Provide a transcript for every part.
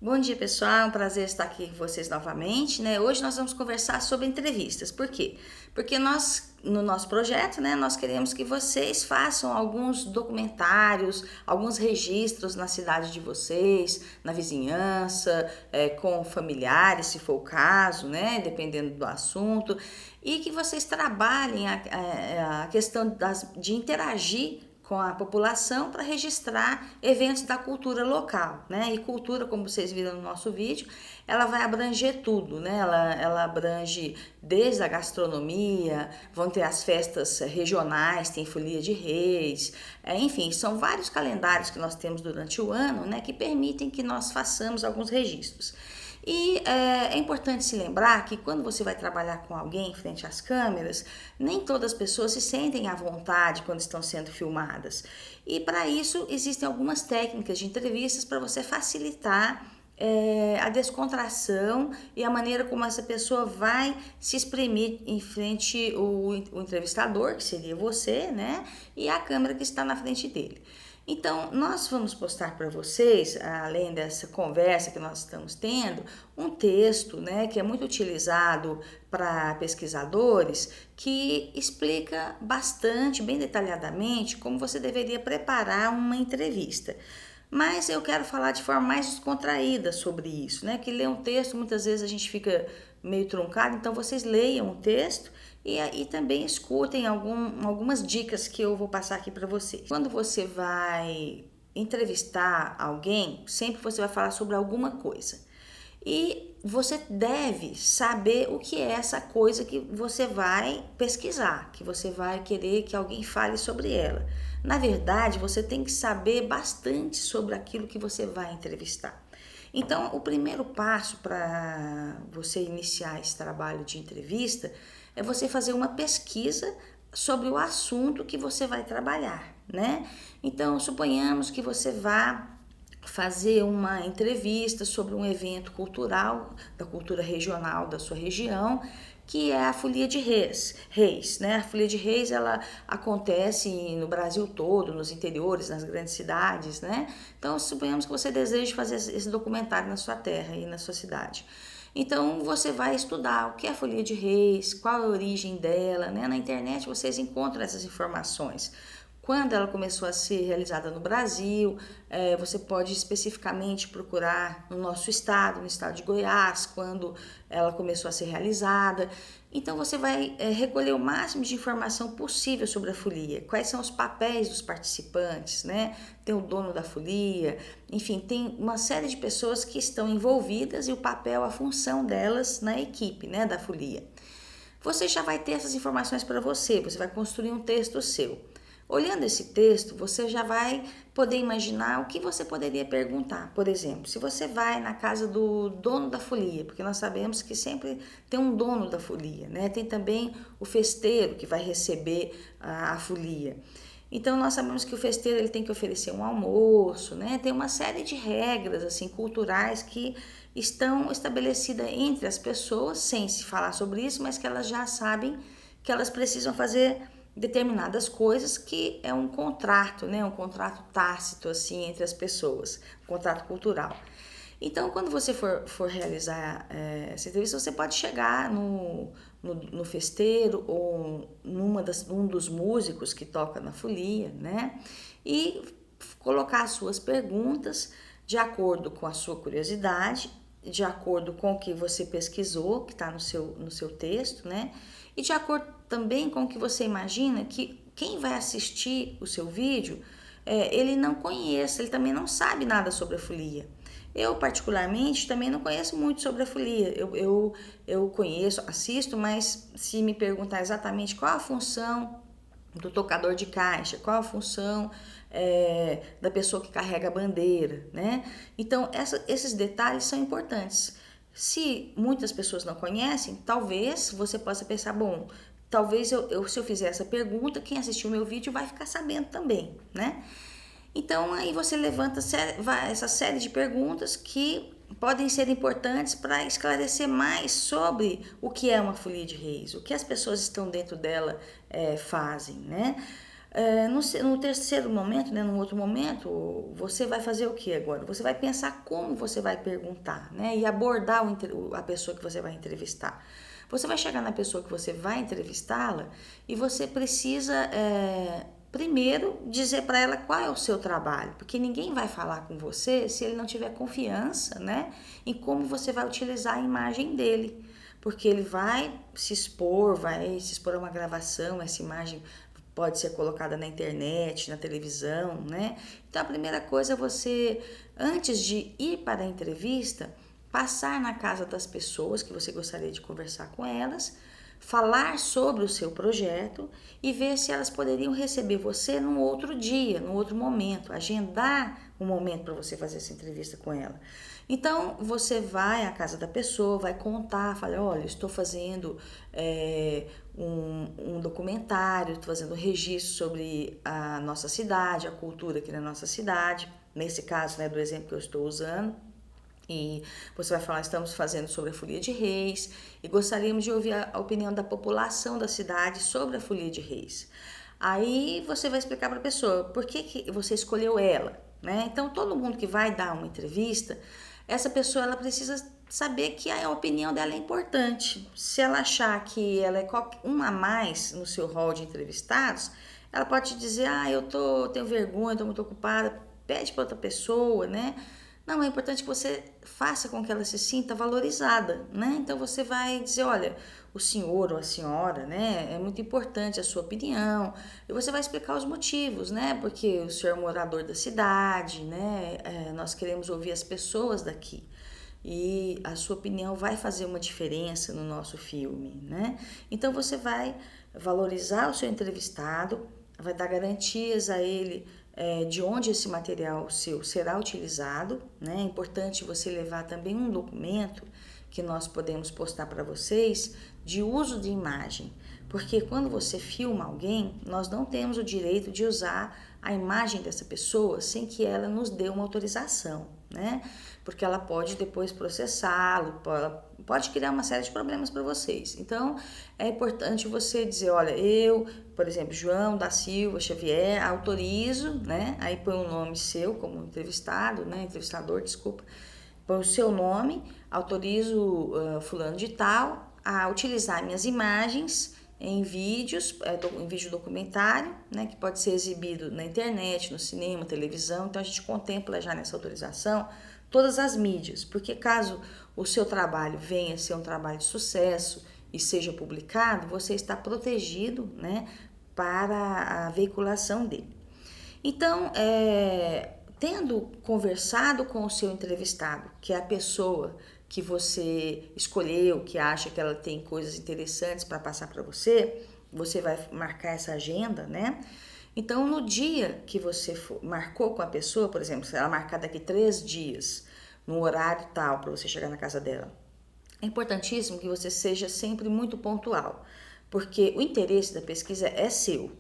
Bom dia, pessoal. É um prazer estar aqui com vocês novamente, né? Hoje nós vamos conversar sobre entrevistas. Por quê? Porque nós, no nosso projeto, né, nós queremos que vocês façam alguns documentários, alguns registros na cidade de vocês, na vizinhança, com familiares, se for o caso, né? Dependendo do assunto. E que vocês trabalhem a questão de interagir com a população para registrar eventos da cultura local, né? E cultura, como vocês viram no nosso vídeo, ela vai abranger tudo, né? Ela abrange desde a gastronomia, vão ter as festas regionais, tem folia de reis, enfim, são vários calendários que nós temos durante o ano, né? Que permitem que nós façamos alguns registros. E é importante se lembrar que quando você vai trabalhar com alguém frente às câmeras, nem todas as pessoas se sentem à vontade quando estão sendo filmadas. E para isso existem algumas técnicas de entrevistas para você facilitar a descontração e a maneira como essa pessoa vai se exprimir em frente o entrevistador, que seria você, né? E a câmera que está na frente dele. Então, nós vamos postar para vocês, além dessa conversa que nós estamos tendo, um texto, né, que é muito utilizado para pesquisadores, que explica bastante, bem detalhadamente, como você deveria preparar uma entrevista. Mas eu quero falar de forma mais descontraída sobre isso, né? Que ler um texto, muitas vezes a gente fica meio truncado, então vocês leiam o texto e também escutem algumas dicas que eu vou passar aqui para vocês. Quando você vai entrevistar alguém, sempre você vai falar sobre alguma coisa. E você deve saber o que é essa coisa que você vai pesquisar, que você vai querer que alguém fale sobre ela. Na verdade, você tem que saber bastante sobre aquilo que você vai entrevistar. Então, o primeiro passo para você iniciar esse trabalho de entrevista é você fazer uma pesquisa sobre o assunto que você vai trabalhar, né? Então, suponhamos que você vá fazer uma entrevista sobre um evento cultural, da cultura regional da sua região, que é a Folia de Reis, né? A Folia de Reis, ela acontece no Brasil todo, nos interiores, nas grandes cidades, né? Então, suponhamos que você deseje fazer esse documentário na sua terra e na sua cidade. Então, você vai estudar o que é a Folia de Reis, qual é a origem dela, né? Na internet vocês encontram essas informações. Quando ela começou a ser realizada no Brasil, você pode especificamente procurar no nosso estado, no estado de Goiás, quando ela começou a ser realizada. Então você vai recolher o máximo de informação possível sobre a folia, quais são os papéis dos participantes, né? Tem o dono da folia, enfim, tem uma série de pessoas que estão envolvidas e o papel, a função delas na equipe, né, da folia. Você já vai ter essas informações para você vai construir um texto seu. Olhando esse texto, você já vai poder imaginar o que você poderia perguntar. Por exemplo, se você vai na casa do dono da folia, porque nós sabemos que sempre tem um dono da folia, né? Tem também o festeiro que vai receber a folia. Então nós sabemos que o festeiro ele tem que oferecer um almoço, né? Tem uma série de regras assim culturais que estão estabelecidas entre as pessoas, sem se falar sobre isso, mas que elas já sabem que elas precisam fazer determinadas coisas, que é um contrato, né? Um contrato tácito assim entre as pessoas, um contrato cultural. Então, quando você for realizar essa entrevista, você pode chegar no festeiro ou num dos músicos que toca na folia, né? E colocar as suas perguntas de acordo com a sua curiosidade, de acordo com o que você pesquisou, que está no seu texto, né? E de acordo também com o que você imagina que quem vai assistir o seu vídeo, ele não conhece, ele também não sabe nada sobre a folia. Eu, particularmente, também não conheço muito sobre a folia. Eu conheço, assisto, mas se me perguntar exatamente qual a função do tocador de caixa, qual a função da pessoa que carrega a bandeira, né? Então, esses detalhes são importantes. Se muitas pessoas não conhecem, talvez você possa pensar, bom, talvez se eu fizer essa pergunta, quem assistiu o meu vídeo vai ficar sabendo também, né? Então, aí você levanta essa série de perguntas que podem ser importantes para esclarecer mais sobre o que é uma folia de reis, o que as pessoas que estão dentro dela fazem, né? No terceiro momento, né, no outro momento, você vai fazer o que agora? Você vai pensar como você vai perguntar, né, e abordar a pessoa que você vai entrevistar. Você vai chegar na pessoa que você vai entrevistá-la e você precisa, primeiro, dizer para ela qual é o seu trabalho, porque ninguém vai falar com você se ele não tiver confiança, né, em como você vai utilizar a imagem dele. Porque ele vai se expor a uma gravação, essa imagem pode ser colocada na internet, na televisão, né? Então a primeira coisa é você, antes de ir para a entrevista, passar na casa das pessoas que você gostaria de conversar com elas, falar sobre o seu projeto e ver se elas poderiam receber você num outro dia, num outro momento, agendar um momento para você fazer essa entrevista com ela. Então, você vai à casa da pessoa, vai contar, fala, olha, estou fazendo um documentário, estou fazendo um registro sobre a nossa cidade, a cultura aqui na nossa cidade, nesse caso, né, do exemplo que eu estou usando. E você vai falar, estamos fazendo sobre a Folia de Reis e gostaríamos de ouvir a opinião da população da cidade sobre a Folia de Reis. Aí você vai explicar para a pessoa por que você escolheu ela, né? Então, todo mundo que vai dar uma entrevista, essa pessoa ela precisa saber que a opinião dela é importante. Se ela achar que ela é uma a mais no seu hall de entrevistados, ela pode te dizer, tenho vergonha, estou muito ocupada, pede para outra pessoa, né? Não, é importante que você faça com que ela se sinta valorizada, né? Então você vai dizer, olha, o senhor ou a senhora, né? É muito importante a sua opinião. E você vai explicar os motivos, né? Porque o senhor é morador da cidade, né? Nós queremos ouvir as pessoas daqui. E a sua opinião vai fazer uma diferença no nosso filme, né? Então você vai valorizar o seu entrevistado, vai dar garantias a ele de onde esse material seu será utilizado, né? É importante você levar também um documento que nós podemos postar para vocês de uso de imagem, porque quando você filma alguém, nós não temos o direito de usar a imagem dessa pessoa sem que ela nos dê uma autorização, né? Porque ela pode depois processá-lo, pode criar uma série de problemas para vocês. Então, é importante você dizer, olha, eu, por exemplo, João da Silva Xavier, autorizo, né? Aí põe o nome seu como entrevistado, né? Entrevistador, desculpa. Põe o seu nome, autorizo fulano de tal a utilizar minhas imagens em vídeos, em vídeo documentário, né, que pode ser exibido na internet, no cinema, televisão. Então a gente contempla já nessa autorização todas as mídias, porque caso o seu trabalho venha a ser um trabalho de sucesso e seja publicado, você está protegido, né, para a veiculação dele. Então, tendo conversado com o seu entrevistado, que é a pessoa que você escolheu, que acha que ela tem coisas interessantes para passar para você, você vai marcar essa agenda, né? Então, no dia que você marcou com a pessoa, por exemplo, se ela marcar daqui 3 dias, no horário tal, para você chegar na casa dela, é importantíssimo que você seja sempre muito pontual, porque o interesse da pesquisa é seu,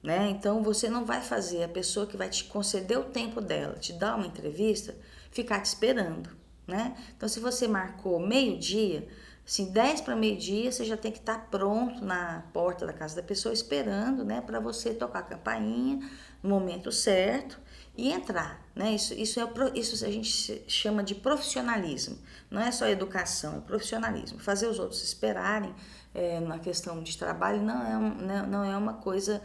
né? Então, você não vai fazer a pessoa que vai te conceder o tempo dela, te dar uma entrevista, ficar te esperando, né? Então, se você marcou meio-dia, assim, 10 para meio-dia, você já tem que estar pronto na porta da casa da pessoa esperando, né, para você tocar a campainha no momento certo e entrar, né? Isso a gente chama de profissionalismo. Não é só educação, é profissionalismo. Fazer os outros esperarem na questão de trabalho não é uma coisa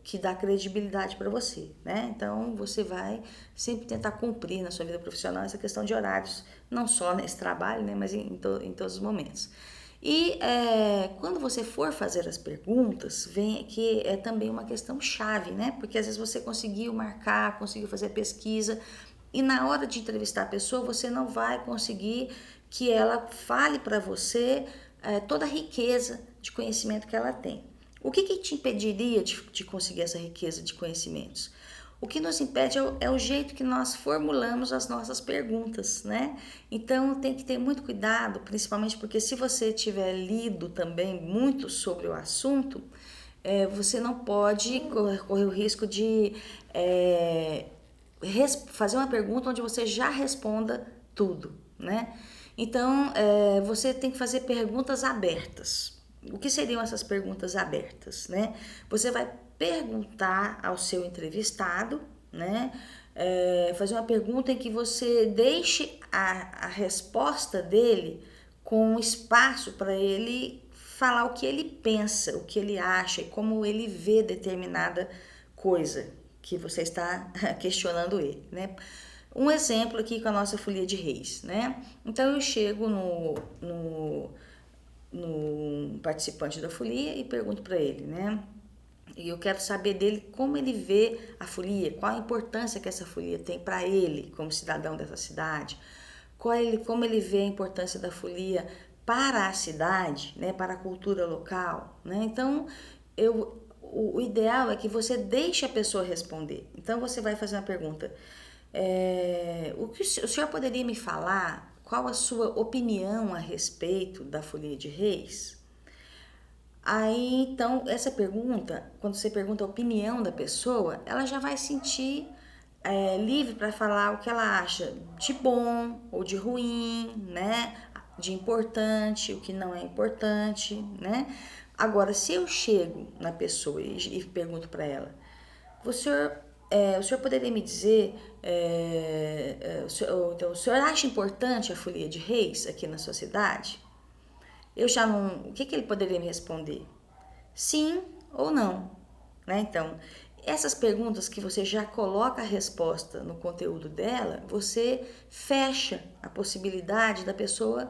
que dá credibilidade para você, né? Então você vai sempre tentar cumprir na sua vida profissional essa questão de horários, não só nesse trabalho, né, mas em todos os momentos. E quando você for fazer as perguntas, vem que é também uma questão chave, né? Porque às vezes você conseguiu marcar, conseguiu fazer a pesquisa e na hora de entrevistar a pessoa você não vai conseguir que ela fale para você toda a riqueza de conhecimento que ela tem. O que te impediria de conseguir essa riqueza de conhecimentos? O que nos impede é o jeito que nós formulamos as nossas perguntas, né? Então tem que ter muito cuidado, principalmente porque se você tiver lido também muito sobre o assunto, você não pode correr o risco de fazer uma pergunta onde você já responda tudo, né? Então você tem que fazer perguntas abertas. O que seriam essas perguntas abertas, né? Você vai perguntar ao seu entrevistado, né? Fazer uma pergunta em que você deixe a resposta dele com espaço para ele falar o que ele pensa, o que ele acha e como ele vê determinada coisa que você está questionando ele, né? Um exemplo aqui com a nossa folia de reis, né? Então eu chego no participante da folia e pergunto para ele, né? E eu quero saber dele como ele vê a folia, qual a importância que essa folia tem para ele como cidadão dessa cidade, como ele vê a importância da folia para a cidade, né, para a cultura local, né? Então, o ideal é que você deixe a pessoa responder. Então, você vai fazer uma pergunta: o que o senhor poderia me falar? Qual a sua opinião a respeito da folia de reis? Aí, então, essa pergunta, quando você pergunta a opinião da pessoa, ela já vai sentir livre para falar o que ela acha de bom ou de ruim, né? De importante, o que não é importante, né? Agora, se eu chego na pessoa e pergunto para ela, o senhor poderia me dizer, o senhor acha importante a folia de reis aqui na sua cidade? Eu já não. O que ele poderia me responder? Sim ou não, né? Então, essas perguntas que você já coloca a resposta no conteúdo dela, você fecha a possibilidade da pessoa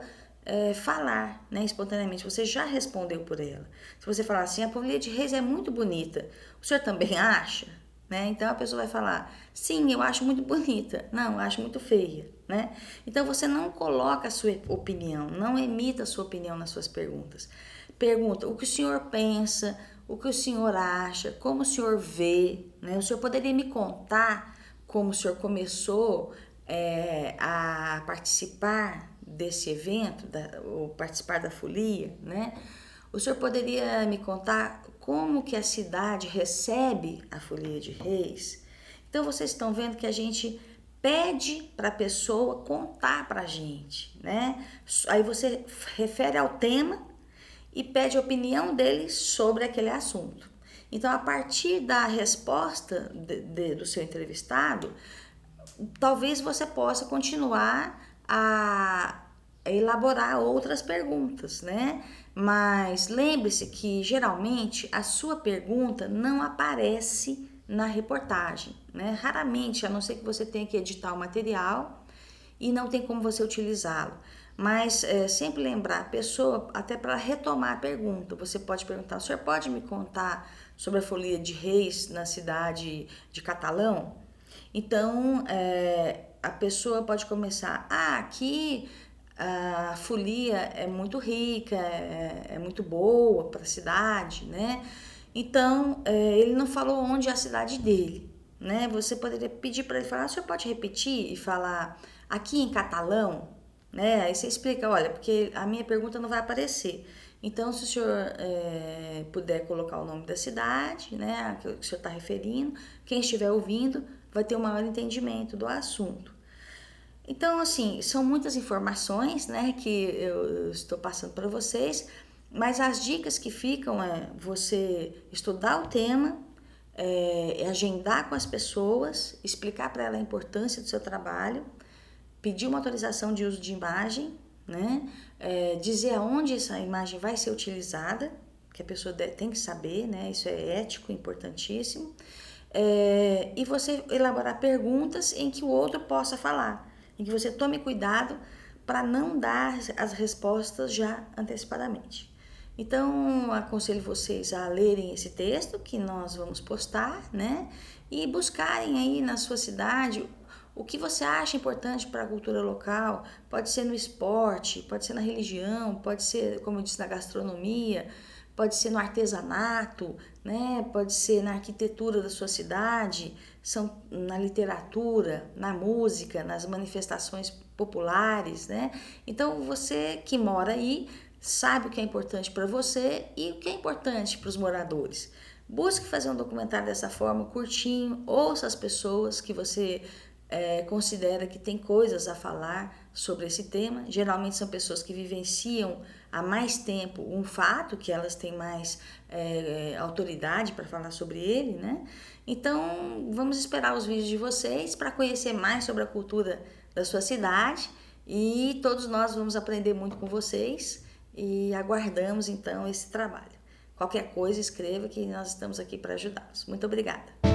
falar, né, espontaneamente. Você já respondeu por ela. Se você falar assim, a folia de reis é muito bonita, o senhor também acha? Né? Então a pessoa vai falar, sim, eu acho muito bonita, não, eu acho muito feia, né? Então você não coloca a sua opinião, não emita a sua opinião nas suas perguntas. Pergunta o que o senhor pensa, o que o senhor acha, como o senhor vê, né? O senhor poderia me contar como o senhor começou a participar desse evento, ou participar da folia, né? O senhor poderia me contar como que a cidade recebe a folia de reis? Então vocês estão vendo que a gente pede para a pessoa contar para a gente, né? Aí você refere ao tema e pede a opinião dele sobre aquele assunto. Então, a partir da resposta do seu entrevistado, talvez você possa continuar a elaborar outras perguntas, né? Mas lembre-se que geralmente a sua pergunta não aparece na reportagem, né? Raramente, a não ser que você tenha que editar o material e não tem como você utilizá-lo. Mas sempre lembrar a pessoa, até para retomar a pergunta, você pode perguntar: o senhor pode me contar sobre a folia de reis na cidade de Catalão? Então, a pessoa pode começar: aqui a folia é muito rica, é muito boa para a cidade, né? Então, ele não falou onde é a cidade dele, né? Você poderia pedir para ele falar: o senhor pode repetir e falar aqui em catalão, né? Aí você explica: olha, porque a minha pergunta não vai aparecer. Então, se o senhor puder colocar o nome da cidade, né, a que o senhor está referindo, quem estiver ouvindo vai ter um maior entendimento do assunto. Então, assim, são muitas informações, né, que eu estou passando para vocês, mas as dicas que ficam é você estudar o tema, agendar com as pessoas, explicar para ela a importância do seu trabalho, pedir uma autorização de uso de imagem, né, dizer aonde essa imagem vai ser utilizada, que a pessoa tem que saber, né, isso é ético, importantíssimo, e você elaborar perguntas em que o outro possa falar, em que você tome cuidado para não dar as respostas já antecipadamente. Então, aconselho vocês a lerem esse texto que nós vamos postar, né? E buscarem aí na sua cidade o que você acha importante para a cultura local. Pode ser no esporte, pode ser na religião, pode ser, como eu disse, na gastronomia, pode ser no artesanato, né? Pode ser na arquitetura da sua cidade, na literatura, na música, nas manifestações populares, né? Então, você que mora aí sabe o que é importante para você e o que é importante para os moradores. Busque fazer um documentário dessa forma, curtinho, ouça as pessoas que você considera que tem coisas a falar sobre esse tema. Geralmente são pessoas que vivenciam há mais tempo um fato, que elas têm mais autoridade para falar sobre ele, né? Então, vamos esperar os vídeos de vocês para conhecer mais sobre a cultura da sua cidade, e todos nós vamos aprender muito com vocês e aguardamos então esse trabalho. Qualquer coisa, escreva que nós estamos aqui para ajudá-los. Muito obrigada!